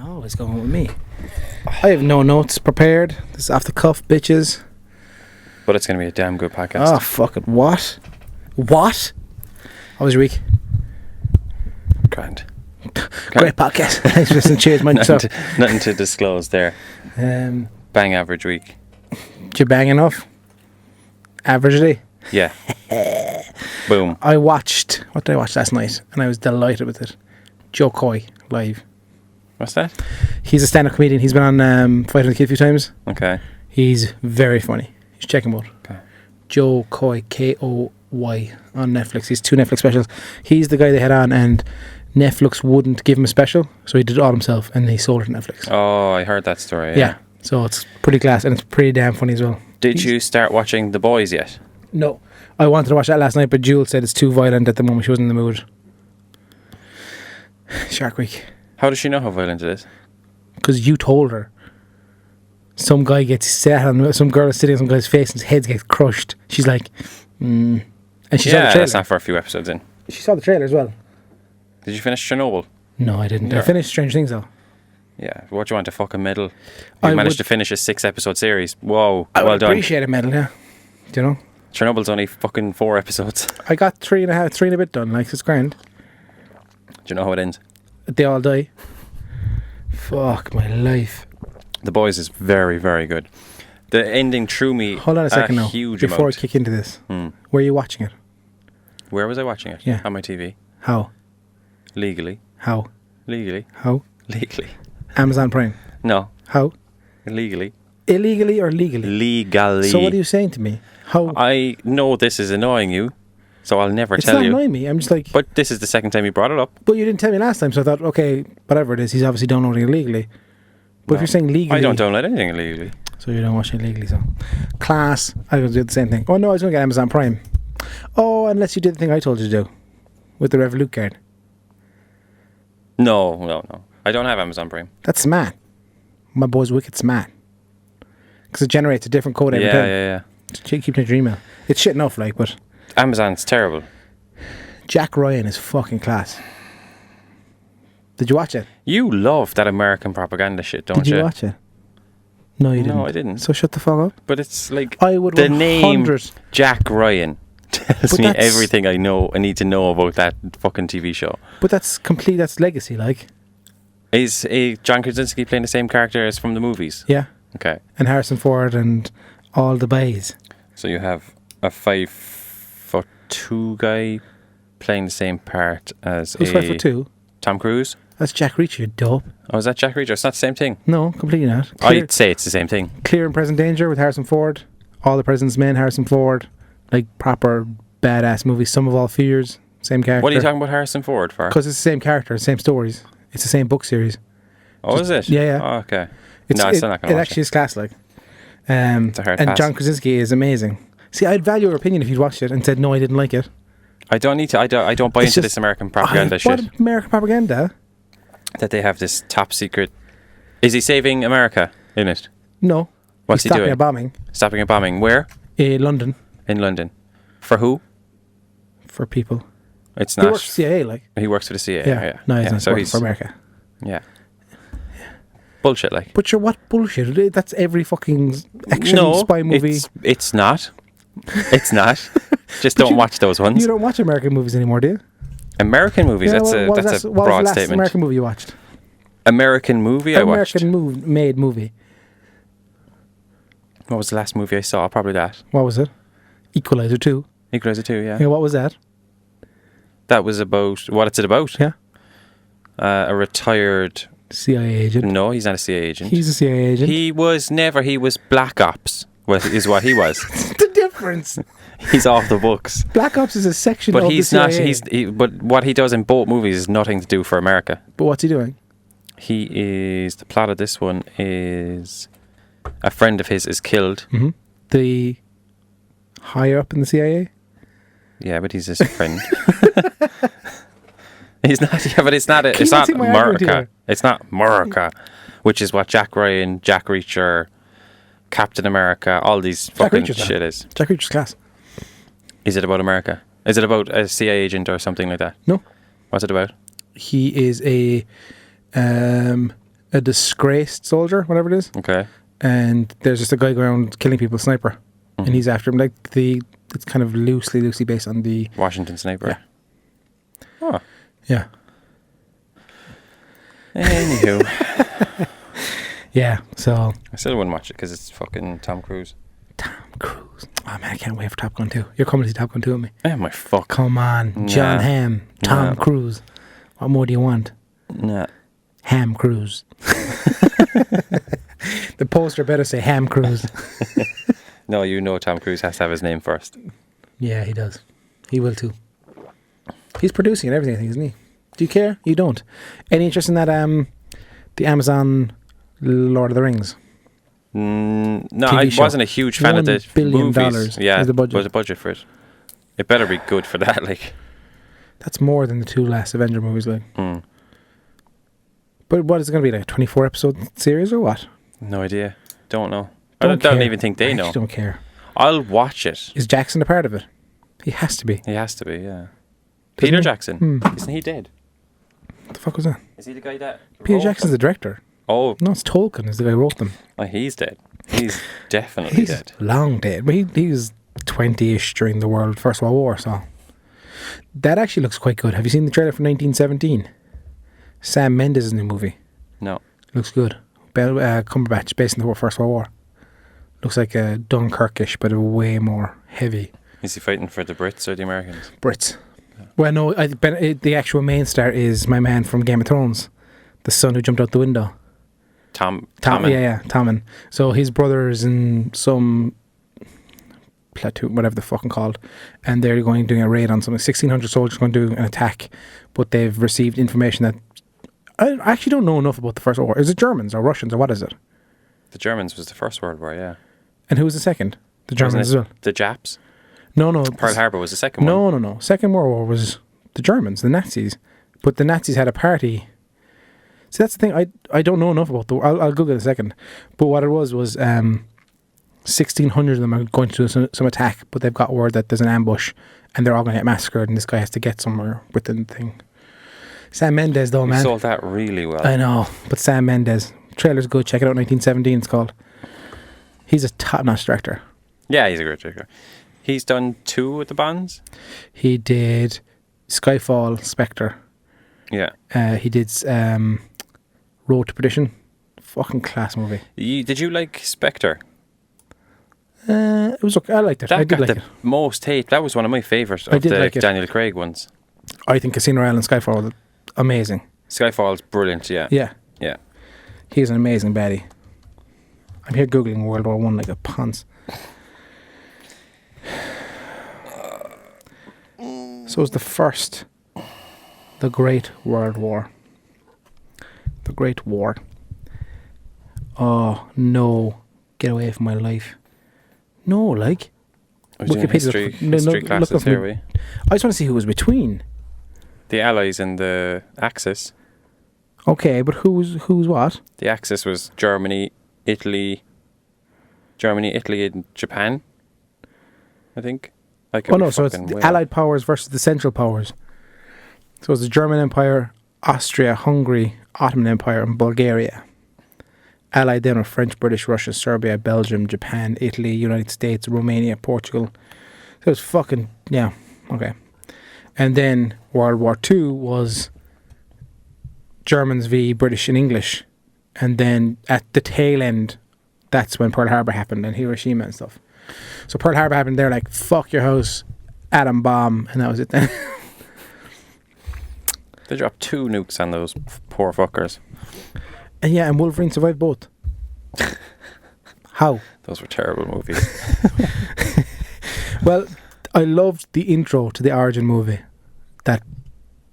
Always going with me. I have no notes prepared. This is off the cuff, bitches. But it's going to be a damn good podcast. Oh, fuck it. What? How was your week? Grand. Great podcast. Thanks for listening. Cheers, mind yourself. Nothing to disclose there. Bang average week. Did you bang enough? Averagely? Yeah. Boom. What did I watch last night? And I was delighted with it. Joe Coy, live. What's that? He's a stand-up comedian. He's been on Fighting the Kid a few times. Okay. He's very funny. You should check him out. Okay. Joe Coy, Koy, on Netflix. He's 2 Netflix specials. He's the guy they had on, and Netflix wouldn't give him a special, so he did it all himself, and he sold it to Netflix. Oh, I heard that story. Yeah. So it's pretty class, and it's pretty damn funny as well. Did you start watching The Boys yet? No. I wanted to watch that last night, but Jules said it's too violent at the moment. She wasn't in the mood. Shark Week. How does she know how violent it is? Because you told her. Some guy gets sat on, some girl is sitting on some guy's face and his head gets crushed. She's like, And she saw the trailer. That's not for a few episodes in. She saw the trailer as well. Did you finish Chernobyl? No, I didn't. Yeah. I finished Stranger Things though. Yeah. What do you want, a fucking medal? You managed to finish a 6-episode series. Whoa. Well done. I appreciate a medal, yeah. Do you know? Chernobyl's only fucking 4 episodes. I got 3 and a bit done. Like, it's grand. Do you know how it ends? They all die. Fuck my life. The Boys is very, very good. The ending threw me. Hold on a second now. Huge before amount. I kick into this. Where are you watching it? Where was I watching it? Yeah. On my TV. How? Legally. How? Legally. How? Legally. Amazon Prime. No. How? Illegally. Illegally or legally? Legally. So what are you saying to me? How? I know this is annoying you, so I'll never tell you. It's not annoying me. I'm just like... But this is the second time you brought it up. But you didn't tell me last time, so I thought, okay, whatever it is, he's obviously downloading it legally. But if you're saying legally... I don't download anything illegally. So you don't watch it legally, so... Class. I was do the same thing. Oh, no, I was going to get Amazon Prime. Oh, unless you did the thing I told you to do. With the Revolut card. No. I don't have Amazon Prime. That's smart. My boy's wicked smart. Because it generates a different code every time. Yeah. Keep your email. It's shit enough, like, but... Amazon's terrible. Jack Ryan is fucking class. Did you watch it? You love that American propaganda shit, don't you? Did you watch it? No, you didn't. No, I didn't. So shut the fuck up. But it's like... I would the name 100. Jack Ryan tells me everything I need to know about that fucking TV show. But that's complete, that's legacy, like. Is John Krasinski playing the same character as from the movies? Yeah. Okay. And Harrison Ford and all the bays. So you have a 5'2" guy playing the same part as Who's 5'2"? Tom Cruise. That's Jack Reacher, you dope. Oh, is that Jack Reacher? It's not the same thing. No, completely not. I'd say it's the same thing. Clear and Present Danger with Harrison Ford. All the President's Men, Harrison Ford. Like proper badass movies. Sum of All Fears, same character. What are you talking about Harrison Ford for? Because it's the same character, same stories. It's the same book series. Oh, is it? Yeah. Oh, okay. It's not going to watch it. It actually is class, like. It's a hard and pass. John Krasinski is amazing. See, I'd value your opinion if you'd watched it and said, no, I didn't like it. I don't need to. I don't buy into this American propaganda shit. What American propaganda? That they have this top secret. Is he saving America in it? No. What's he stopping doing? a bombing. Stopping a bombing. Where? London. In London. For who? For people. It's not. He works for CIA, like. He works for the CIA. Yeah. No, he's not working for America. Yeah. Bullshit, like. But what bullshit? That's every fucking action spy movie. It's not. It's not. Just don't watch those ones. You don't watch American movies anymore, do you? American movies. That's a broad what was the last statement. American movie you watched? American movie I watched. American made movie. What was the last movie I saw? Probably that. What was it? Equalizer 2. Equalizer 2, yeah. Yeah, what was that? That was about... What it's about? Yeah. A retired... CIA agent. No, he's not a CIA agent. He's a CIA agent. He was never... He was Black Ops, is what he was. The difference. He's off the books. Black Ops is a section but of he's the CIA. not. But what he does in both movies is nothing to do for America. But what's he doing? He is... The plot of this one is... A friend of his is killed. Mm-hmm. The higher up in the CIA? Yeah, but he's just a friend. He's not. Yeah, but it's not. It's not see my argument America. here? It's not America, which is what Jack Ryan, Jack Reacher, Captain America, all these fucking shit is. Jack Reacher's class. Is it about America? Is it about a CIA agent or something like that? No. What's it about? He is a a disgraced soldier, whatever it is. Okay. And there's just a guy going around killing people, sniper, and he's after him. Like it's kind of loosely based on the Washington Sniper. Yeah. Oh. Yeah. Anywho. Yeah. So I still wouldn't watch it because it's fucking Tom Cruise. Tom Cruise. Oh man, I can't wait for Top Gun 2. You're coming to see Top Gun 2 with me. Oh my fuck. Come on, John Hamm, Tom Cruise. What more do you want? Nah. Ham Cruise. The poster better say Ham Cruise. No, you know Tom Cruise has to have his name first. Yeah, he does. He will too. He's producing and everything, I think, isn't he? Do you care? You don't. Any interest in that? The Amazon Lord of the Rings. No, TV I show. wasn't a huge fan of the $1 billion movies. Yeah, is the budget. was a budget for it. It better be good for that. Like, that's more than the 2 last Avenger movies, like. Mm. But what is it going to be, like a 24 episode series or what? No idea. Don't know. Don't I don't even think they I know. actually don't care. I'll watch it. Is Jackson a part of it? He has to be. He has to be, yeah. Doesn't Peter he? Jackson. Isn't he dead? What the fuck was that? Is he the guy that... Peter wrote Jackson's them? the director. Oh. No, it's Tolkien is the guy who wrote them. Oh, he's dead. He's definitely He's dead. long dead. But he was 20-ish during the First World War, so... That actually looks quite good. Have you seen the trailer for 1917? Sam Mendes' new movie. No. Looks good. Cumberbatch, based in the First World War. Looks like a Dunkirkish, but a way more heavy. Is he fighting for the Brits or the Americans? Brits. Yeah. Well, no, the actual main star is my man from Game of Thrones. The son who jumped out the window. Tommen. Yeah, Tommen. So his brother is in some platoon, whatever the fucking called, and they're doing a raid on something. 1,600 soldiers going to do an attack, but they've received information that I actually don't know enough about the First World War. Is it Germans or Russians or what is it? The Germans was the First World War, yeah. And who was the second? The Germans as well. The Japs. No. Pearl Harbor was the second one. No. Second World War was the Germans, the Nazis, but the Nazis had a party. See, that's the thing. I don't know enough about the war. I'll Google it in a second. But what it was 1,600 of them are going to do some attack, but they've got word that there's an ambush and they're all going to get massacred and this guy has to get somewhere within the thing. Sam Mendes, though, man. You sold that really well. I know, but Sam Mendes. Trailer's good. Check it out. 1917 it's called. He's a top-notch director. Yeah, he's a great director. He's done 2 with the Bonds. He did Skyfall, Spectre. Yeah. He did Road to Perdition. Fucking class movie. Did you like Spectre? It was okay. I liked it. That I did got like the it. most hate. That was one of my favourites of the like Daniel Craig ones. I think Casino Royale and Skyfall are amazing. Skyfall's brilliant, yeah. Yeah. Yeah. He's an amazing baddie. I'm here Googling World War One like a ponce. So it was the Great World War. The Great War. Oh, no. Get away from my life. No, like. I was doing history classes here, we. I just want to see who was between. The Allies and the Axis. Okay, but who's what? The Axis was Germany, Italy, and Japan, I think. So it's the Allied powers versus the Central powers. So it's the German Empire, Austria, Hungary, Ottoman Empire, and Bulgaria. Allied then are French, British, Russia, Serbia, Belgium, Japan, Italy, United States, Romania, Portugal. So it's fucking, yeah, okay. And then World War II was Germans v British and English. And then at the tail end, that's when Pearl Harbor happened and Hiroshima and stuff. So Pearl Harbor happened, they're like, fuck your house, atom bomb, and that was it then. They dropped 2 nukes on those poor fuckers. And yeah, and Wolverine survived both. How? Those were terrible movies. Well, I loved the intro to the origin movie. That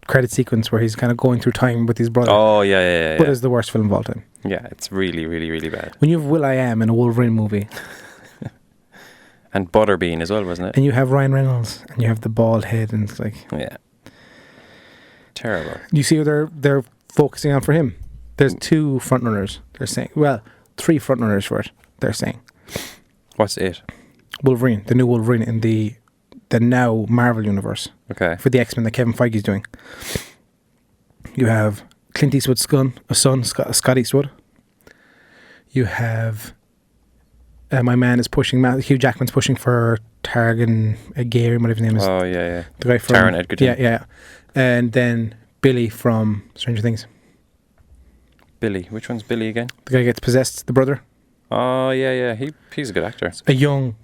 credit sequence where he's kind of going through time with his brother. Oh, yeah. But it's the worst film of all time. Yeah, it's really, really, really bad. When you have Will.i.am in a Wolverine movie. And Butterbean as well, wasn't it? And you have Ryan Reynolds and you have the bald head and it's like... Yeah. Terrible. You see what they're focusing on for him? There's 2 frontrunners, they're saying. Well, 3 frontrunners for it, they're saying. What's it? Wolverine, the new Wolverine in the now Marvel universe. Okay. For the X-Men that Kevin Feige's doing. You have Clint Eastwood's son, Scott Eastwood. You have my man is pushing. Hugh Jackman's pushing for Targan Gary, whatever his name is. Oh yeah. The guy from Taron Egerton. Yeah. And then Billy from Stranger Things. Billy. Which one's Billy again? The guy gets possessed. The brother. Oh yeah. He's a good actor. A young,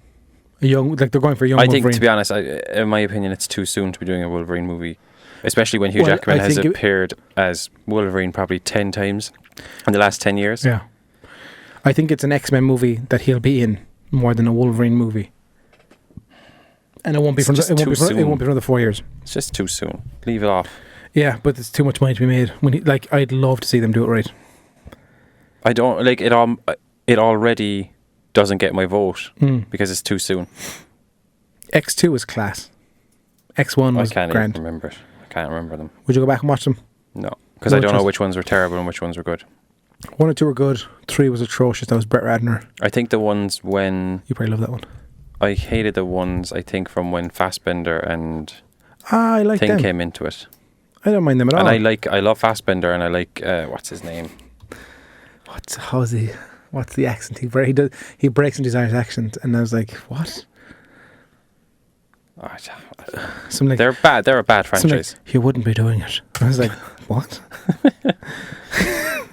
like they're going for a young. I Wolverine. think, to be honest, in my opinion, it's too soon to be doing a Wolverine movie, especially when Hugh Jackman has appeared as Wolverine probably 10 times in the last 10 years. Yeah. I think it's an X-Men movie that he'll be in more than a Wolverine movie. And it won't be for another 4 years. It's just too soon. Leave it off. Yeah, but there's too much money to be made. I'd love to see them do it right. I don't like it. It already doesn't get my vote because it's too soon. X2 was class. X1 was grand. I can't even remember it. I can't remember them. Would you go back and watch them? No, because I don't know which ones were terrible and which ones were good. 1 and 2 were good. 3 was atrocious. That was Brett Ratner. I think the ones when... You probably love that one. I hated the ones, I think, from when Fassbender and I like Thing them. came into it. I don't mind them at all. And I love Fassbender, and I like what's his name? What's the accent he breaks into his Irish accent, and I was like, what? They're bad. They're a bad franchise. You wouldn't be doing it. I was like, what?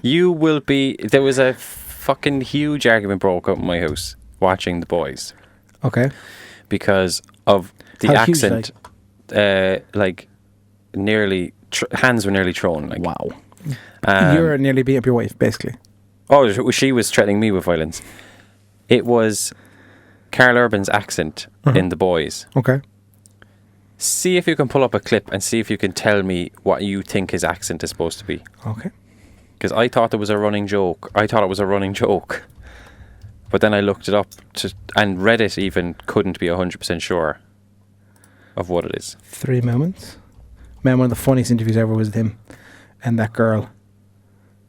You will be. There was a fucking huge argument broke up in my house watching The Boys. Okay. Because of the How accent, huge, nearly hands were nearly thrown. Like. Wow. You're nearly beat up your wife, basically. Oh, she was threatening me with violence. It was Karl Urban's accent in The Boys. Okay. See if you can pull up a clip and see if you can tell me what you think his accent is supposed to be. Okay. Because I thought there was a running joke. But then I looked it up and Reddit even couldn't be 100% sure of what it is. 3 moments. Man, one of the funniest interviews ever was with him and that girl.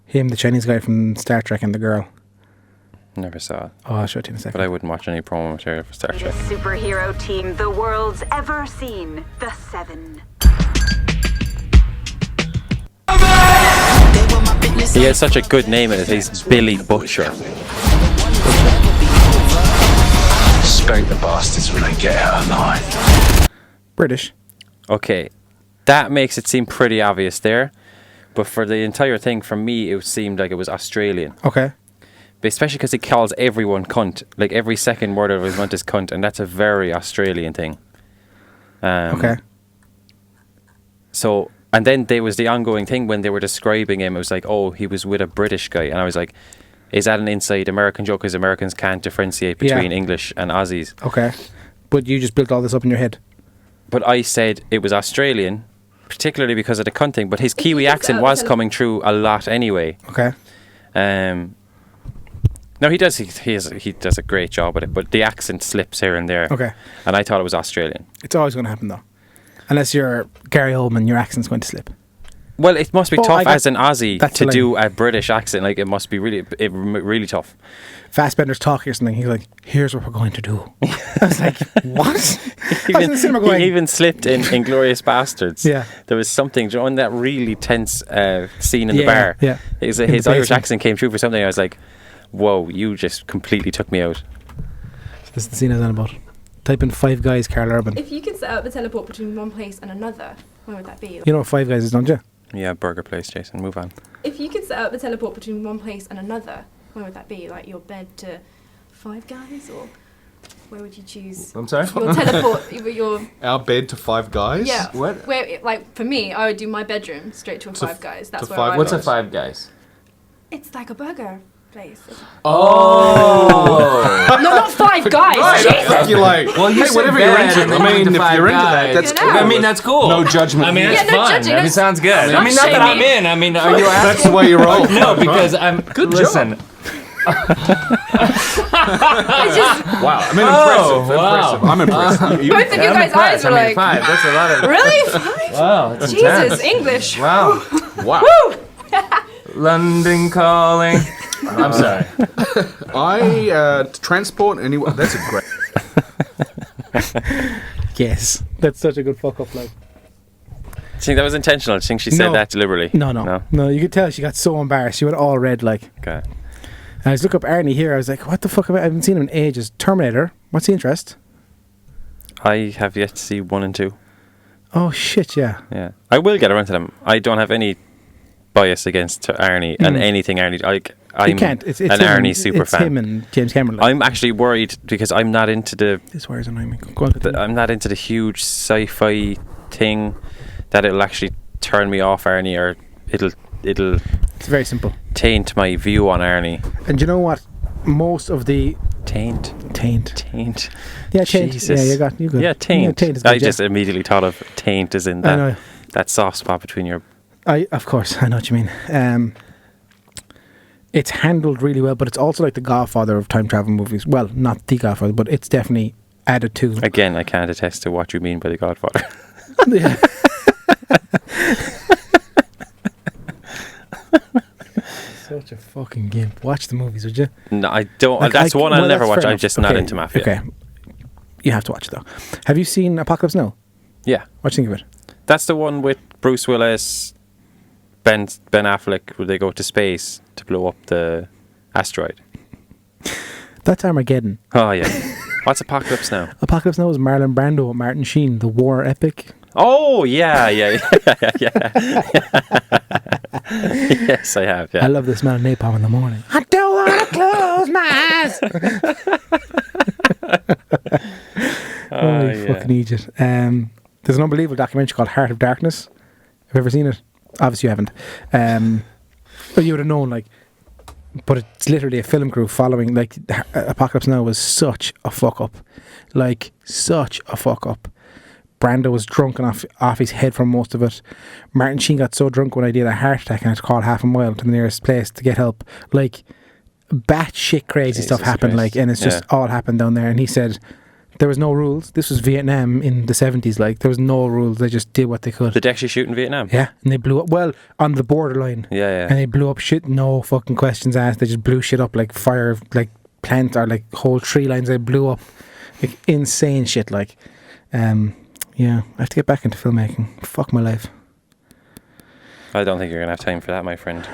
Him, the Chinese guy from Star Trek, and the girl. Never saw it. Oh, I'll show it to you in a second. But I wouldn't watch any promo material for Star Trek. The superhero team the world's ever seen. The Seven. He has such a good name in it. He's Billy Butcher. Spank the bastards when they get out of line. British. Okay. That makes it seem pretty obvious there. But for the entire thing, for me, it seemed like it was Australian. Okay. Especially because he calls everyone cunt. Like every second word of his mouth is cunt. And that's a very Australian thing. Okay. So, and then there was the ongoing thing when they were describing him. It was like, oh, he was with a British guy. And I was like, is that an inside American joke? Because Americans can't differentiate between English and Aussies. Okay. But you just built all this up in your head. But I said it was Australian, particularly because of the cunt thing. But his Kiwi accent was coming through a lot anyway. Okay. No, he does. He does a great job at it. But the accent slips here and there. Okay. And I thought it was Australian. It's always going to happen, though. Unless you're Gary Oldman, your accent's going to slip. Well, it must be tough as an Aussie to do a British accent. Like, it must be really tough. Fassbender's talking or something. He's like, here's what we're going to do. I was like, what? I was in the cinema going... He even slipped in Inglourious Bastards. Yeah. There was something during that really tense scene in the bar. Yeah. His Irish accent came through for something. I was like, whoa, you just completely took me out. This is the scene I was on about. Type in Five Guys, Karl Urban. If you could set up a teleport between one place and another, where would that be? You know what Five Guys is, don't you? Yeah, burger place, Jason. Move on. If you could set up a teleport between one place and another, where would that be? Like your bed to Five Guys, or where would you choose? I'm sorry? Your teleport, your... Our bed to Five Guys? Yeah. What? Where, like, for me, I would do my bedroom straight to a Five Guys. That's where I What's would. a Five Guys? It's like a burger place. Oh! No, not Five Guys. Right, Jesus. you're like, Well, you hey, said whatever you're bed into. and then I mean, you if went to you're into Five that, that's Guys. cool. I mean, that's cool. No judgment. I mean, Yeah, that's no fun. judging, I mean, that's- sounds good. Not I mean, not that I'm shaming. in. I mean, are you That's asking? the way you roll. No, because I'm... Good listen. job. Wow. I mean, Oh, impressive. wow. Impressive. I'm impressed. Both of you I'm guys' impressed. eyes were I mean, like, 5. That's a lot of... really? Five? Wow, that's Jesus, intense. English. Wow. Wow. London calling. I'm sorry. I transport anyone. That's a great. Yes. That's such a good fuck up, like. think that was intentional? Do you think she said No. that deliberately? No. You could tell she got so embarrassed. She went all red, like. Okay. And I was looking up Arnie here. I was like, what the fuck? I haven't seen him in ages. Terminator. What's the interest? I have yet to see 1 and 2. Oh, shit, yeah. Yeah. I will get around to them. I don't have any bias against Arnie and anything Arnie. I'm You can't. It's an him Arnie and, super it's fan. him and James Cameron. Like. I'm actually worried because I'm not into This wire's annoying me. Go on, continue. I'm not into the huge sci-fi thing that it'll actually turn me off Arnie, or it'll It's very simple. taint my view on Arnie. And you know what? Most of the... Taint. Yeah, taint. Jesus. Yeah, you good. Yeah, taint. Yeah, taint is I good, just yeah. immediately thought of taint as in I know. that soft spot between your... Of course, I know what you mean. It's handled really well, but it's also like the Godfather of time travel movies. Well, not the Godfather, but it's definitely added to. Again, I can't attest to what you mean by the Godfather. Yeah. Such a fucking gimp. Watch the movies, would you? No, I don't. Like, that's one I'll never that's watch. fair I'm enough. just not Okay, into Mafia. Okay. You have to watch it, though. Have you seen Apocalypse Now? Yeah. What do you think of it? That's the one with Bruce Willis, Ben Affleck, where they go to space to blow up the asteroid. That's Armageddon. Oh, yeah. What's Apocalypse Now? Apocalypse Now is Marlon Brando and Martin Sheen, the war epic. Oh, yeah. Yes, I have, yeah. I love the smell of napalm in the morning. I don't want to close my eyes. Holy fucking Egypt. There's an unbelievable documentary called Heart of Darkness. Have you ever seen it? Obviously you haven't. But you would have known, like, but it's literally a film crew following, like, Apocalypse Now was such a fuck up. Like, such a fuck up. Brando was drunk and off his head for most of it. Martin Sheen got so drunk when I did a heart attack and had to crawl half a mile to the nearest place to get help. Like, batshit crazy stuff happened, Christ. like, and it's just all happened down there. And he said there was no rules. This was Vietnam in the 70s, like, there was no rules. They just did what they could. Did they actually shoot in Vietnam? Yeah, and they blew up, well, on the borderline. Yeah. And they blew up shit, no fucking questions asked. They just blew shit up, like fire, like plant or like whole tree lines they blew up. Like insane shit, like. Yeah, I have to get back into filmmaking. Fuck my life. I don't think you're going to have time for that, my friend.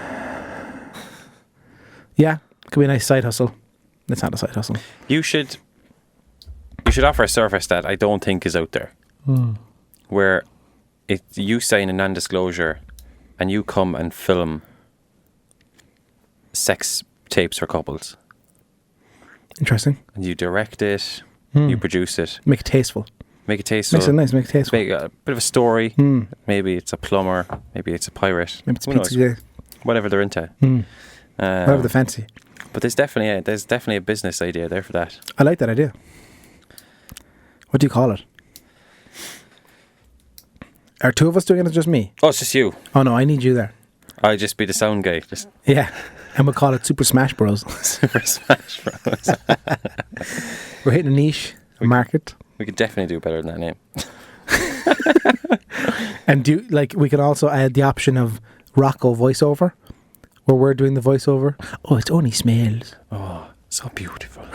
Yeah, could be a nice side hustle. It's not a side hustle. You should offer a service that I don't think is out there. Where you sign a non-disclosure and you come and film sex tapes for couples. Interesting. And you direct it, you produce it. Make it tasteful. Make it tasteful. Makes it nice, make it tasteful. Make a bit of a story. Maybe it's a plumber. Maybe it's a pirate. Maybe it's Who pizza knows? day. Whatever they're into. Whatever the fancy. But there's definitely a business idea there for that. I like that idea. What do you call it? Are two of us doing it or just me? Oh, it's just you. Oh no, I need you there. I'll just be the sound guy. Just Yeah. And we'll call it Super Smash Bros. Super Smash Bros. We're hitting a niche, a market. We could definitely do better than that name. And we could also add the option of Rocco voiceover, where we're doing the voiceover. Oh, it only smells. Oh, so beautiful.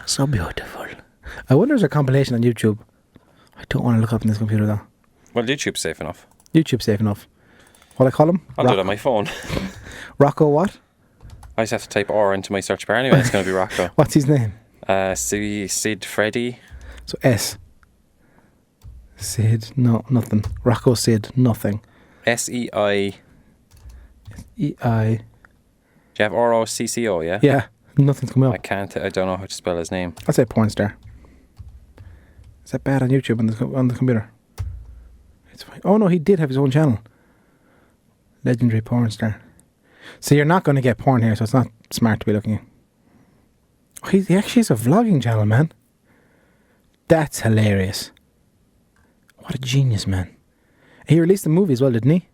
So beautiful. I wonder if there's a compilation on YouTube. I don't want to look up on this computer though. Well, YouTube's safe enough. YouTube's safe enough. What I call him? I'll do it on my phone. Rocco what? I just have to type R into my search bar anyway. It's going to be Rocco. What's his name? Sid Freddy. So S. Sid, no, nothing. Rocco Sid, nothing. SEI. E-I. Do you have ROCCO, yeah? Yeah, nothing's coming up. I don't know how to spell his name. I'll say porn star. Is that bad on YouTube on the computer? It's fine. Oh no, he did have his own channel. Legendary porn star. So you're not going to get porn here, so it's not smart to be looking at. Oh, he actually has a vlogging channel, man. That's hilarious. What a genius, man. He released a movie as well, didn't he?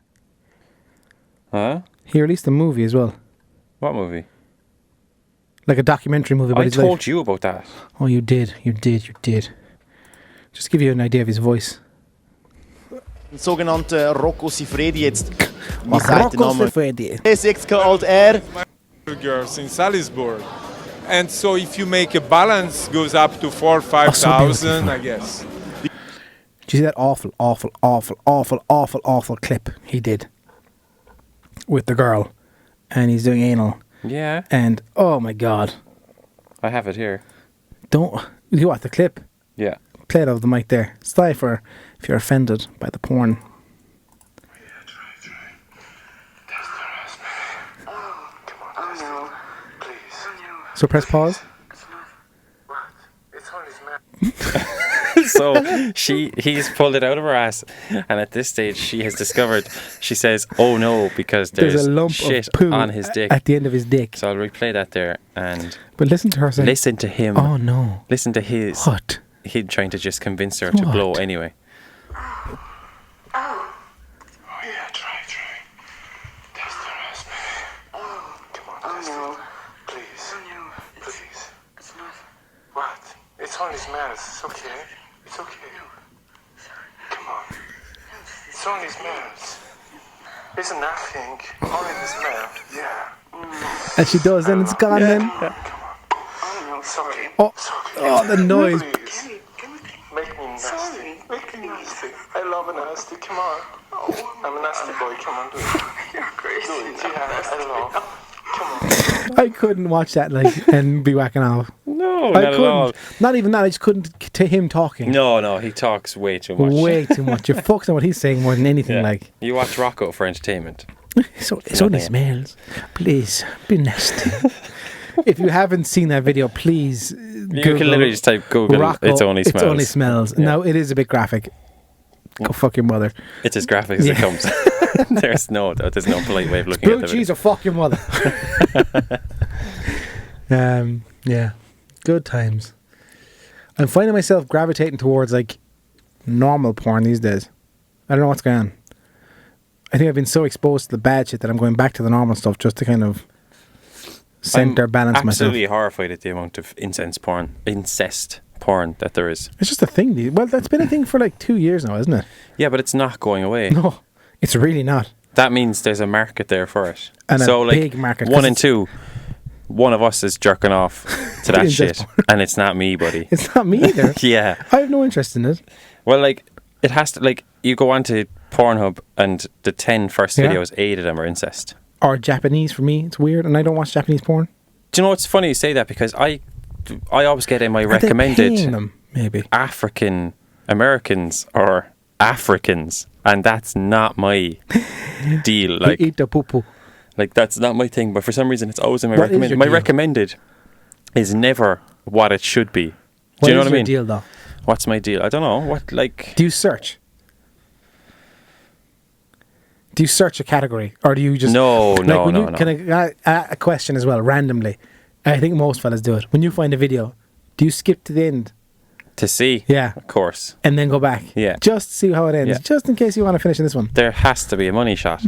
Huh? He released a movie as well. What movie? Like a documentary movie about I his told life. you about that. Oh, you did. Just give you an idea of his voice. Sogenannte Rocco Siffredi jetzt. Wie sagt der Name? Siffredi. 6 alt er. Girls in Salisbury. And so if you make a balance, goes up to 4,000, 5,000, I guess. you see that awful clip he did with the girl, and he's doing anal, Yeah. and oh my god, I have it here. don't you want the clip? Yeah. Play it over the mic there. Sorry for if you're offended by the porn. So press pause. So he's pulled it out of her ass, and at this stage she has discovered. She says, "Oh no," because there's a lump shit of poo on his dick at the end of his dick. So I'll replay that there, and But listen to her say, listen to him. "Oh no, Listen to his. what?" Him trying to just convince her to What? blow anyway. Oh yeah, try. Test the rest, baby. Come on, test it. Please. Please. It's not. What? It's only smells. It's okay. It's okay. Come on. It's only smells. It's nothing. Only the smell. Yeah. And she does, and it's gone then. Come on. It's okay. Oh, It's okay. oh, the noise. Please. Make me nasty. Make me nasty. I love a nasty. Come on. I'm a nasty boy. Come on, do it. You're crazy. Do it. Yeah, I love. Come on. I couldn't watch that and be whacking off. No, I not couldn't. at all. Not even that. I just couldn't to him talking. No, he talks way too much. Way too much. You're focused on what he's saying more than anything. Yeah. Like, You watch Rocco for entertainment. so it's only smells. Please be nasty. If you haven't seen that video, please You can literally just type Google. Rocco, It's only smells. It's only smells. Yeah. Now it is a bit graphic. Go fuck your mother. It's as graphic as it comes. there's no polite way of looking Blue at the cheese video. or fuck your mother. Yeah, good times. I'm finding myself gravitating towards like normal porn these days. I don't know what's going on. I think I've been so exposed to the bad shit that I'm going back to the normal stuff just to kind of center balance myself. Absolutely horrified at the amount of incest porn that there is. It's just a thing. Well, that's been a thing for like 2 years now, isn't it? Yeah, but it's not going away. No, it's really not. That means there's a market there for it. And so a like big market. 1 and 2, one of us is jerking off to that Incest shit, porn. and it's not me, buddy. It's not me either. Yeah. I have no interest in it. Well, like it has to. Like you go onto Pornhub, and the 10 first Yeah. videos, 8 of them are incest. Or Japanese for me. It's weird, and I don't watch Japanese porn. Do you know what's funny you say that, because I always get in my Are they recommended paying them, maybe. African Americans or Africans, and that's not my deal. Like, Like, eat the poo-poo. like that's not my thing. But for some reason, it's always in my What is recommended. your My deal? recommended is never what it should be. What Do you know is what I your mean? deal, though? What's my deal? I don't know. What, like, Do you search? Do you search a category, or do you just No. Can I a question as well, randomly? I think most fellas do it. When you find a video, do you skip to the end? to see? Yeah, Of course. and then go back. Yeah. just to see how it ends, Yeah. just in case you want to finish in this one. There has to be a money shot.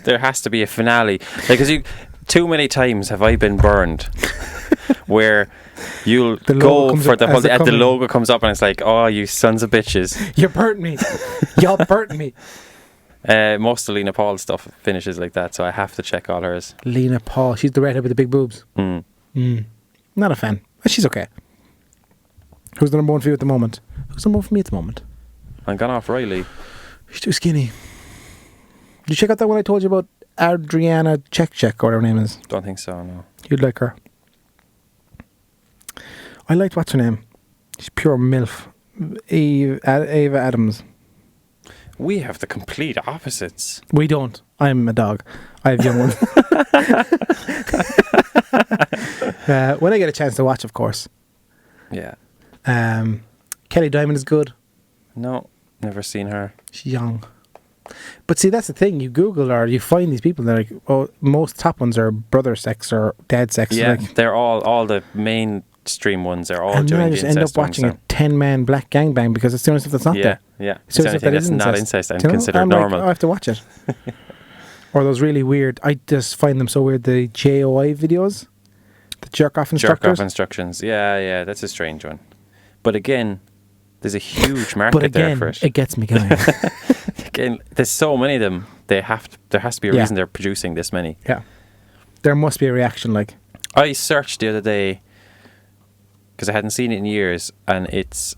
There has to be a finale. Because too many times have I been burned where you'll The logo go comes for up the as whole the and the company. logo comes up and it's like, oh, you sons of bitches. You burnt me. You burnt me. Most of Lena Paul's stuff finishes like that, so I have to check all hers. Lena Paul, she's the redhead with the big boobs. Not a fan. But she's okay. Who's the number one for you at the moment? Who's the number one for me at the moment? I'm gone off Riley. She's too skinny. Did you check out that one I told you about? Adriana Check, or whatever her name is. Don't think so, no. You'd like her. I liked, what's her name? She's pure MILF. Ava Adams. We have the complete opposites. We don't. I'm a dog. I have young ones. When I get a chance to watch, of course. Yeah. Kelly Diamond is good. No, never seen her. She's young. But see, that's the thing. You Google or you find these people, they're like, oh, most top ones are brother sex or dad sex. Yeah, Like, they're all the mainstream ones are all and then doing I the just end up incest ones watching a now. 10-man black gangbang because it's the only stuff that's not Yeah, there. yeah. It's So the only stuff thing that that's is not incest and Do you know? considered I'm normal. Like, I have to watch it. Or those really weird, I just find them so weird, the JOI videos. The jerk off instructors. Jerk off instructions. Yeah, that's a strange one. But again, there's a huge But market there again, for it. it gets me going. Again, there's so many of them. There has to be a Yeah. reason they're producing this many. Yeah. There must be a reaction, like. I searched the other day because I hadn't seen it in years, and it's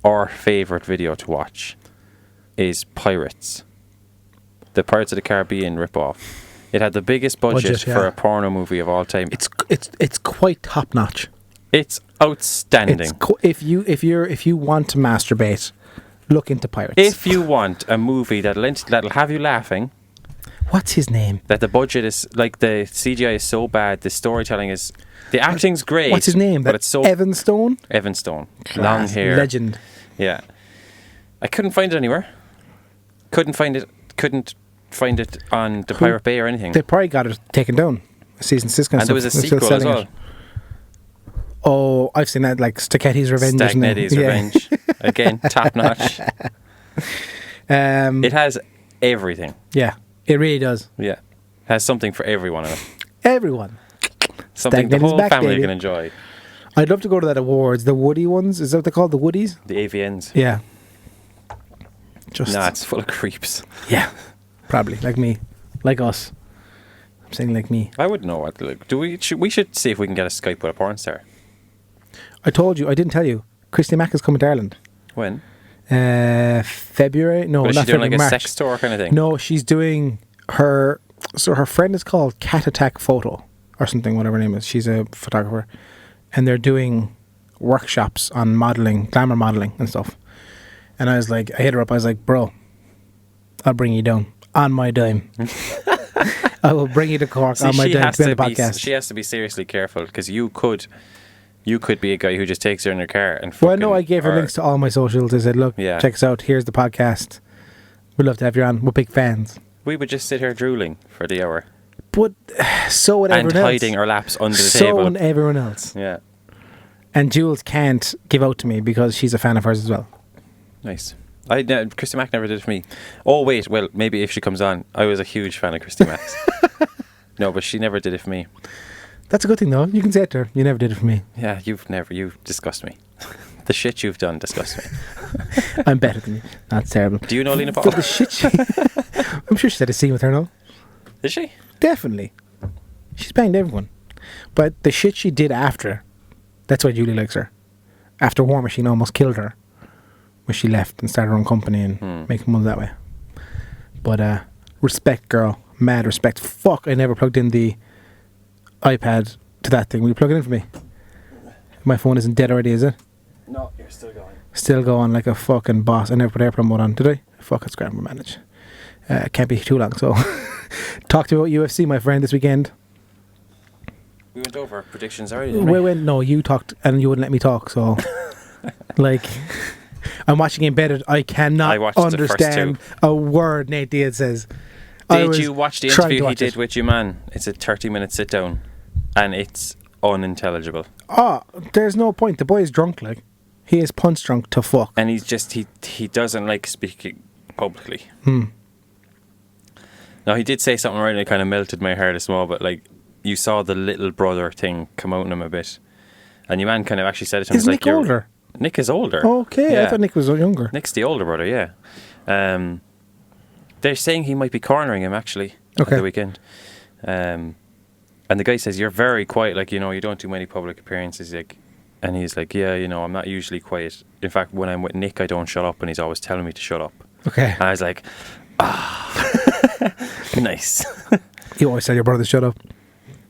our favourite video to watch is Pirates. The Pirates of the Caribbean ripoff. It had the biggest budget for a porno movie of all time. It's quite top notch. It's outstanding. If you want to masturbate, look into Pirates. If you want a movie that'll have you laughing. What's his name? That the budget is like the CGI is so bad, the storytelling is, the acting's great. What's his name? But it's so Evan Stone. Evan Stone, Class. long hair, legend. Yeah, I couldn't find it anywhere. Couldn't find it on the Pirate Bay or anything. They probably got it taken down. Season 6 and there was a sequel as well. Oh, I've seen that, like Stacchetti's Revenge. Stagnetti's Revenge. Again, top notch. It has everything. Yeah, it really does. Yeah. It has something for everyone in it. Everyone. Something the whole family can enjoy. I'd love to go to that awards. The Woody ones. Is that what they're called? The Woodies? The AVNs. Yeah. It's full of creeps. Yeah. Probably. Like me. Like us. I'm saying like me. I wouldn't know what to look. We should see if we can get a Skype with a porn star. I told you. I didn't tell you. Christy Mack is coming to Ireland. When? February? No, but is not she doing February, like March. A sex tour kind of thing? No, she's doing her... So her friend is called Cat Attack Photo or something, whatever her name is. She's a photographer. And they're doing workshops on modelling, glamour modelling and stuff. And I was like, I hit her up. I was like, bro, I'll bring you down on my dime. I will bring you to Cork on my dime to be on the podcast. She has to be seriously careful because you could be a guy who just takes her in her car and Well, no, I gave her links to all my socials. I said, look, check us out. Here's the podcast. We'd love to have you on. We're big fans. We would just sit here drooling for the hour. But so would everyone else. And hiding our laps under the so table. So would everyone else. Yeah. And Jules can't give out to me because she's a fan of hers as well. Nice. Christy Mack never did it for me. Oh, wait. Well, maybe if she comes on. I was a huge fan of Christy Mack's. No, but she never did it for me. That's a good thing, though. You can say it to her. You never did it for me. Yeah, you disgust me. The shit you've done disgusts me. I'm better than you. That's terrible. Do you know Lena Paul? But the shit I'm sure she's had a scene with her now. Is she? Definitely. She's banged everyone. But the shit she did after, that's why Julie likes her. After War Machine almost killed her, when she left and started her own company and making money that way. But respect, girl. Mad respect. Fuck, I never plugged in the iPad to that thing. Will you plug it in for me? My phone isn't dead already, is it? No, you're still going. Still going like a fucking boss. I never put airplane mode on, did I? Fuck, it's grand, we manage. Can't be too long, so... Talk to me about UFC, my friend, this weekend. We went over predictions already, didn't we? No, you talked and you wouldn't let me talk, so... like... I'm watching embedded. I cannot understand a word Nate Diaz says. Did you watch the interview he did with you, man? It's a 30-minute sit-down, and it's unintelligible. Oh, there's no point. The boy is drunk, like. He is punch drunk to fuck. And he's just, he doesn't like speaking publicly. Now, he did say something right, and it kind of melted my heart a small, but like, you saw the little brother thing come out in him a bit. And your man kind of actually said it to him. Is Nick older? Nick is older. Okay, yeah. I thought Nick was younger. Nick's the older brother, yeah. They're saying he might be cornering him, actually, at the weekend. And the guy says, you're very quiet, like, you know, you don't do many public appearances. Like, and he's like, yeah, you know, I'm not usually quiet. In fact, when I'm with Nick, I don't shut up, and he's always telling me to shut up. Okay. And I was like, nice. You always tell your brother to shut up?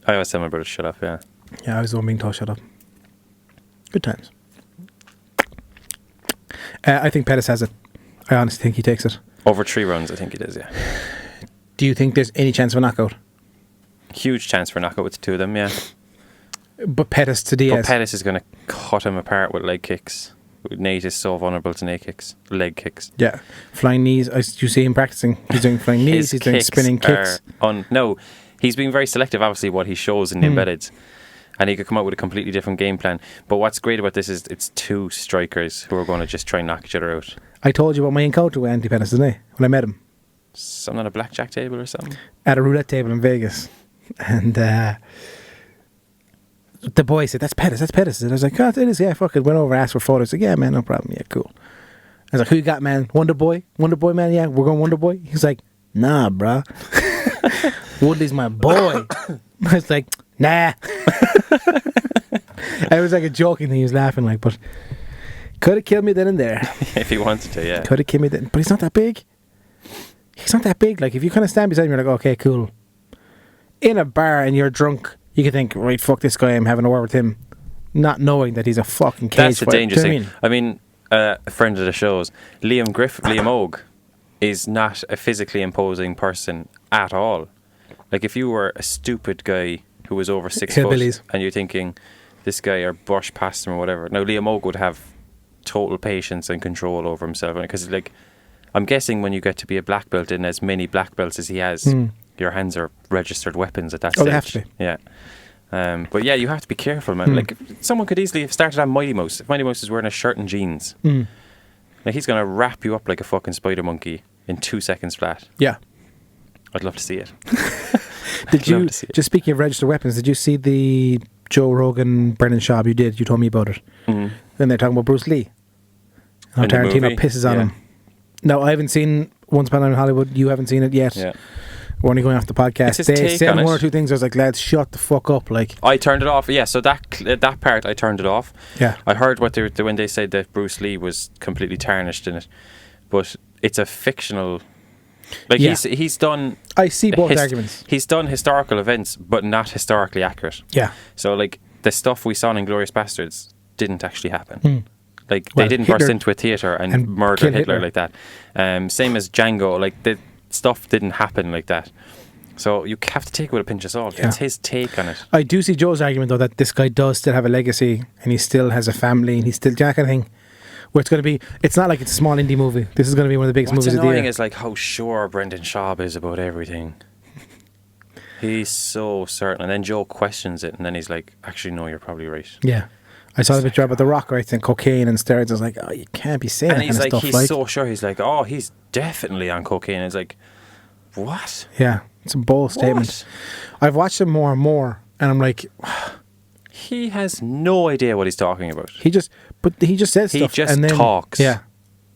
I always tell my brother to shut up, yeah. Yeah, I was the one being told shut up. Good times. I think Pettis has it. I honestly think he takes it. Over 3 rounds, I think it is, yeah. Do you think there's any chance of a knockout? Huge chance for a knockout with the two of them, yeah. But Pettis to Diaz. But Pettis is going to cut him apart with leg kicks. Nate is so vulnerable to leg kicks. Yeah. Flying knees. You see him practicing. He's doing flying knees. He's doing spinning kicks. No, he's being very selective, obviously, what he shows in the embeddeds. And he could come out with a completely different game plan. But what's great about this is it's 2 strikers who are going to just try and knock each other out. I told you about my encounter with Anthony Pettis, didn't I? When I met him. Something on a blackjack table or something? At a roulette table in Vegas. And the boy said, that's Pettis. And I was like, oh, it is, yeah, fuck it. Went over, asked for photos. Like, yeah, man, no problem. Yeah, cool. I was like, who you got, man? Wonder Boy, man, yeah, we're going Wonder Boy. He's like, nah, bruh. Woodley's my boy. I was like, nah. It was like a joking thing. He was laughing, like, but Could have killed me then and there. If he wanted to, yeah. Could have killed me then. But he's not that big. He's not that big. Like, if you kind of stand beside him, you're like, okay, cool. In a bar and you're drunk, you could think, right, fuck this guy, I'm having a word with him. Not knowing that he's a fucking cage That's the fighter. dangerous Do you know thing. what I mean? A friend of the show's, Liam Og, is not a physically imposing person at all. Like, if you were a stupid guy who was over 6 foot Hillbillies. and you're thinking, this guy, or brush past him or whatever. Now, Liam Og would have total patience and control over himself. Because, like, I'm guessing when you get to be a black belt in as many black belts as he has, your hands are registered weapons at that stage. They have to be. Yeah. But yeah, you have to be careful, man. Like, someone could easily have started on Mighty Mouse. If Mighty Mouse is wearing a shirt and jeans, like, he's going to wrap you up like a fucking spider monkey in 2 seconds flat. Yeah. I'd love to see it. Just speaking of registered weapons, did you see the Joe Rogan, Brendan Schaub you did? You told me about it. Then they're talking about Bruce Lee. How In the Tarantino movie? pisses on Yeah. him. No, I haven't seen Once Upon a Time in Hollywood. You haven't seen it yet. Yeah. We're only going off the podcast. It's his They take said on one it. or two things. I was like, lads, shut the fuck up. Like, I turned it off. Yeah, so that part, I turned it off. yeah. I heard what when they said that Bruce Lee was completely tarnished in it. But it's a fictional... Like, Yeah. he's done... I see both arguments. He's done historical events, but not historically accurate. Yeah. So, like, the stuff we saw in Inglourious Bastards didn't actually happen. Like, Well, they didn't Hitler burst into a theatre and murder kill Hitler Hitler. like that. Same as Django. Like, the stuff didn't happen like that. So you have to take it with a pinch of salt. Yeah. It's his take on it. I do see Joe's argument, though, that this guy does still have a legacy and he still has a family and he's still that kind of thing. Where it's going to be, it's not like it's a small indie movie. This is going to be one of the biggest What's movies of the annoying year. is, like, how sure Brendan Schaub is about everything. He's so certain. And then Joe questions it and then he's like, actually, no, you're probably right. Yeah. I saw the picture about The Rock, right? And cocaine and steroids. I was like, oh, you can't be saying And that he's kind like, of stuff. he's so sure. He's like, oh, he's definitely on cocaine. It's like, what? Yeah, it's a bold statement. I've watched him more and more, and I'm like, He has no idea what he's talking about. he just says He stuff. just and then, talks. Yeah.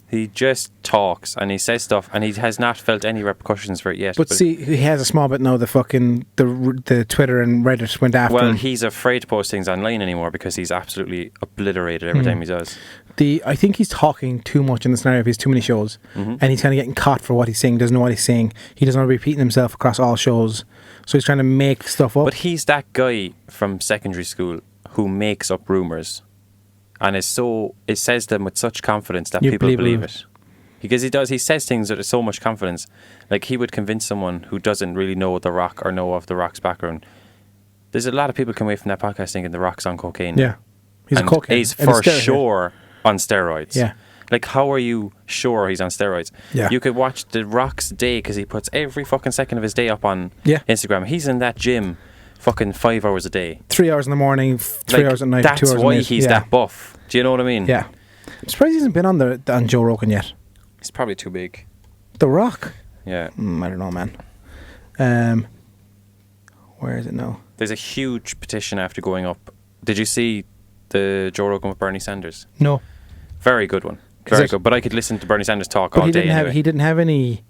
He just talks and he says stuff and he has not felt any repercussions for it yet. But see, he has a small bit now. The fucking the Twitter and Reddit went after well, him. he's afraid to post things online anymore because he's absolutely obliterated every time he does. I think he's talking too much in the scenario of his too many shows, and he's kind of getting caught for what he's saying. Doesn't know what he's saying. He doesn't want to be repeating himself across all shows, so he's trying to make stuff up. But he's that guy from secondary school who makes up rumours and it says them with such confidence that You people believe it. it. Because he says things with so much confidence. Like, he would convince someone who doesn't really know The Rock or know of The Rock's background. There's a lot of people come away from that podcast thinking The Rock's on cocaine. Yeah, he's and a cocaine. He's and for a steroid. sure on steroids. Yeah. Like, how are you sure he's on steroids? Yeah. You could watch The Rock's day because he puts every fucking second of his day up on Instagram. He's in that gym fucking 5 hours a day. 3 hours in the morning, 3 hours at night, 2 hours That's at why night. he's that buff. Do you know what I mean? Yeah. I'm surprised he hasn't been on Joe Rogan yet. He's probably too big. The Rock? Yeah. I don't know, man. Where is it now? There's a huge petition after going up. Did you see the Joe Rogan with Bernie Sanders? No. Very good one. Very good. But I could listen to Bernie Sanders talk all day anyway. He didn't have any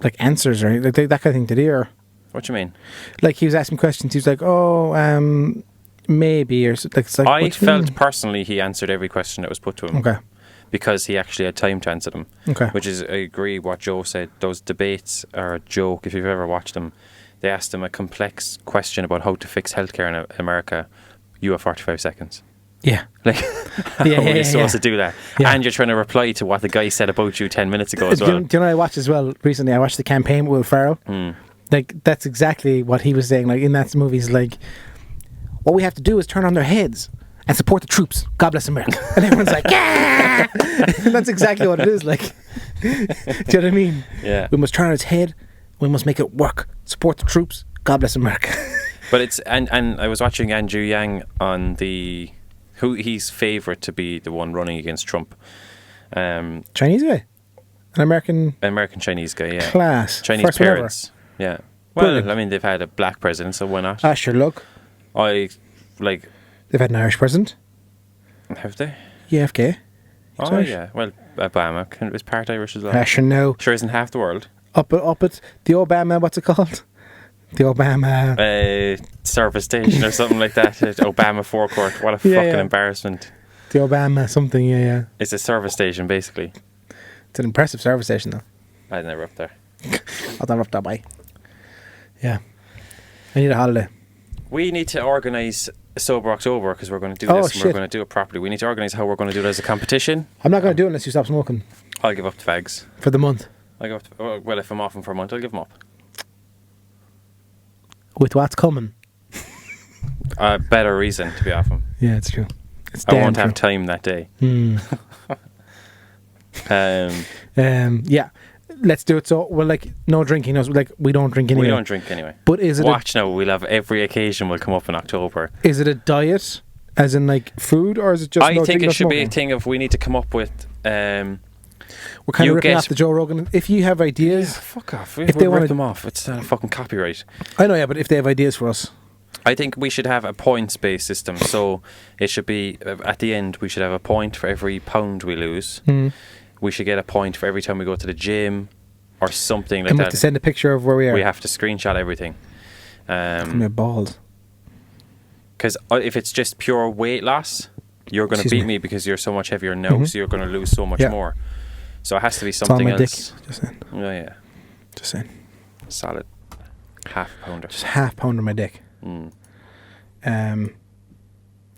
like answers or anything, like that kind of thing, did he? Or What you mean? like he was asking questions. He was like, "Oh, maybe," or like. It's like I what do you mean? felt personally he answered every question that was put to him. Okay. Because he actually had time to answer them. Okay. Which is, I agree what Joe said. Those debates are a joke if you've ever watched them. They asked him a complex question about how to fix healthcare in America. You have 45 seconds. Yeah. Like, how are you supposed to do that? Yeah. And you're trying to reply to what the guy said about you 10 minutes ago as well. Do you know what I watched as well recently? I watched the campaign with Will Ferrell. Like, that's exactly what he was saying. Like, in that movie, he's like, what we have to do is turn on their heads and support the troops. God bless America. And everyone's like, yeah! And that's exactly what it is. Like, do you know what I mean? Yeah. We must turn on its head. We must make it work. Support the troops. God bless America. But it's, and I was watching Andrew Yang on who he's favourite to be the one running against Trump. Chinese guy? An American Chinese guy, yeah. Class. Chinese First one ever. parents. Yeah. Well, Brilliant. I mean, they've had a black president, so why not? Sure, look. Like... They've had an Irish president. Have they? JFK. Oh, Irish. yeah. Well, Obama was part Irish as well. Sure, no. Sure isn't half the world. Up at the Obama, what's it called? The Obama... Service station or something like that. At Obama forecourt. What a fucking embarrassment. The Obama something, yeah. It's a service station, basically. It's an impressive service station, though. I'd never up there. I'll never up that way. Yeah. I need a holiday. We need to organise Sober October because we're going to do this and we're going to do it properly. We need to organise how we're going to do it as a competition. I'm not going to do it unless you stop smoking. I'll give up the fags. For the month. I'll give up well, if I'm off them for a month, I'll give them up. With what's coming. A better reason to be off them. Yeah, it's true. I won't have time that day. Yeah. Let's do it. So, well, like, no drinking. Like, we don't drink anyway. We don't drink anyway. But is it Watch now, we'll have every occasion will come up in October. Is it a diet, as in, like, food, or is it just I think it should be a smoking? thing of we need to come up with... We're kind of ripping off the Joe Rogan. If you have ideas... Yeah, fuck off. If they want rip them off, it's not a fucking copyright. I know, yeah, but if they have ideas for us... I think we should have a points-based system. So it should be, at the end, we should have a point for every pound we lose. We should get a point for every time we go to the gym or something like that. And we have to send a picture of where we are. We have to screenshot everything. My balls. Because if it's just pure weight loss, you're going to beat me because you're so much heavier now, so you're going to lose so much more. So it has to be something else. Dick. Just saying. Oh, yeah. Just saying. Solid. Half pounder. Just half pounder my dick.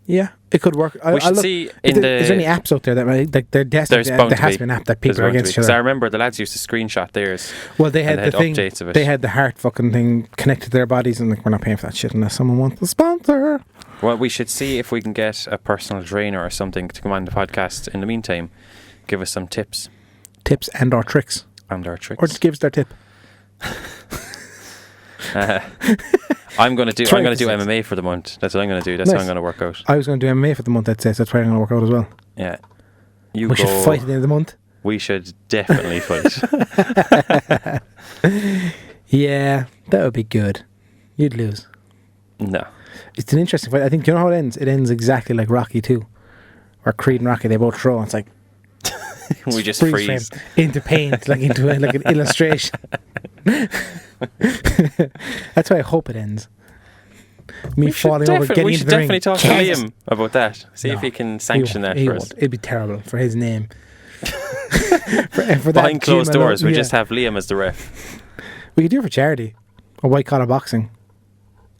Yeah, it could work. We should see is there any apps out there that like there has to be an app that people are against each other? I remember the lads used to screenshot theirs. Well, they had the thing. Updates of it. They had the heart fucking thing connected to their bodies, and like we're not paying for that shit unless someone wants to sponsor. Well, we should see if we can get a personal trainer or something to come on the podcast. In the meantime, give us some tips and or tricks, or just give us their tip. I'm going to do MMA for the month. That's what I'm going to do. That's how I'm going to work out. I was going to do MMA for the month. I'd say so. That's why I'm going to work out as well. Yeah, we should fight at the end of the month. We should definitely fight. Yeah, that would be good. You'd lose. No, it's an interesting fight. I think, you know how it ends? It ends exactly like Rocky 2, where Creed and Rocky, they both throw. And it's like we just freeze into paint, like into like an illustration. That's why I hope it ends. Me falling over, getting into the ring. We should definitely talk to Liam about that. See if he can sanction that for us. It'd be terrible for his name. for Behind closed doors, we just have Liam as the ref. We could do it for charity, or white collar boxing.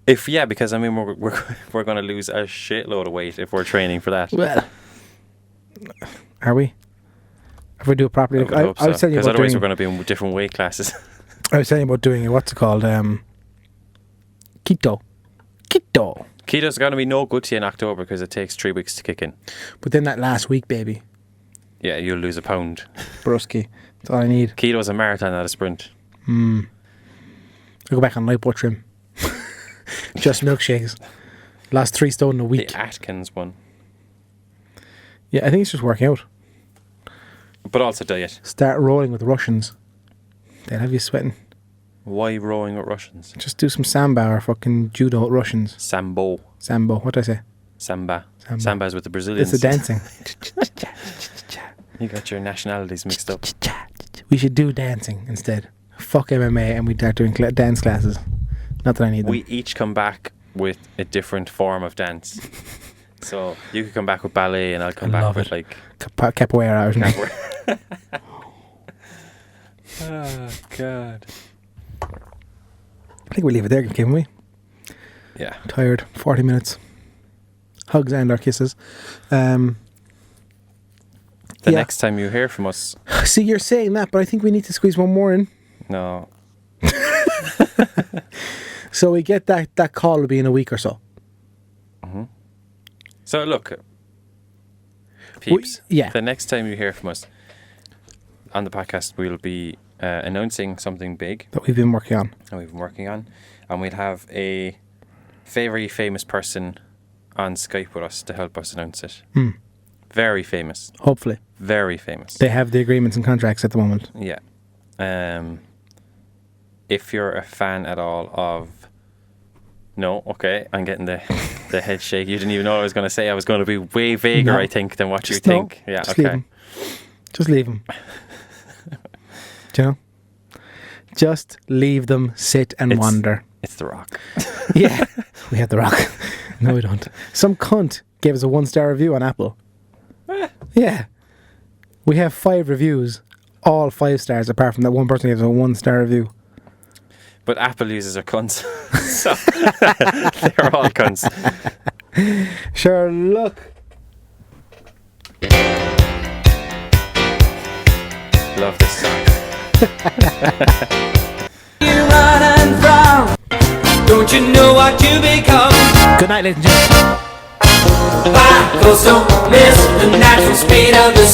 Because I mean we're going to lose a shitload of weight if we're training for that. Well, are we? If we do it properly, I hope so. Because otherwise we're going to be in different weight classes. I was telling you about doing it. What's it called? Keto. Keto's going to be no good to you in October because it takes 3 weeks to kick in. But then that last week, baby. Yeah, you'll lose a pound. Brusky. That's all I need. Keto's a marathon, not a sprint. I'll go back on light butter trim. Just milkshakes. Lost 3 stone in a week. The Atkins one. Yeah, I think it's just working out. But also diet. Start rolling with Russians. They'll have you sweating. Why rowing with Russians? Just do some samba or fucking judo with Russians. Sambo. What did I say? Samba. Samba's with the Brazilians. It's the dancing. You got your nationalities mixed up. We should do dancing instead. Fuck MMA and we start doing dance classes. Not that I need them. We each come back with a different form of dance. So you could come back with ballet and I'll come back with like... Capoeira. Oh, God. I think we'll leave it there, can we? Yeah. Tired. 40 minutes. Hugs and our kisses. The next time you hear from us... See, you're saying that, but I think we need to squeeze one more in. No. So we get that call will be in a week or so. Mm-hmm. So look, peeps, the next time you hear from us on the podcast, we'll be announcing something big that we've been working on. And we'll have a very famous person on Skype with us to help us announce it. Very famous. Hopefully. Very famous. They have the agreements and contracts at the moment. Yeah. If you're a fan at all of... No, okay, I'm getting the head shake. You didn't even know what I was going to say. I was going to be way vaguer, I think, than what you think. Yeah, just okay. Just leave them. Do you know? Just leave them sit and wander. It's The Rock. Yeah, we have The Rock. No, we don't. Some cunt gave us a 1-star review on Apple. Yeah. We have 5 reviews, all 5 stars, apart from that one person who gives a 1-star review. But Apple users are cunts. So they're all cunts. Sure, look. Love this song. You run and frown. Don't you know what you become? Good night, ladies and gentlemen. Cycles don't miss the natural speed of the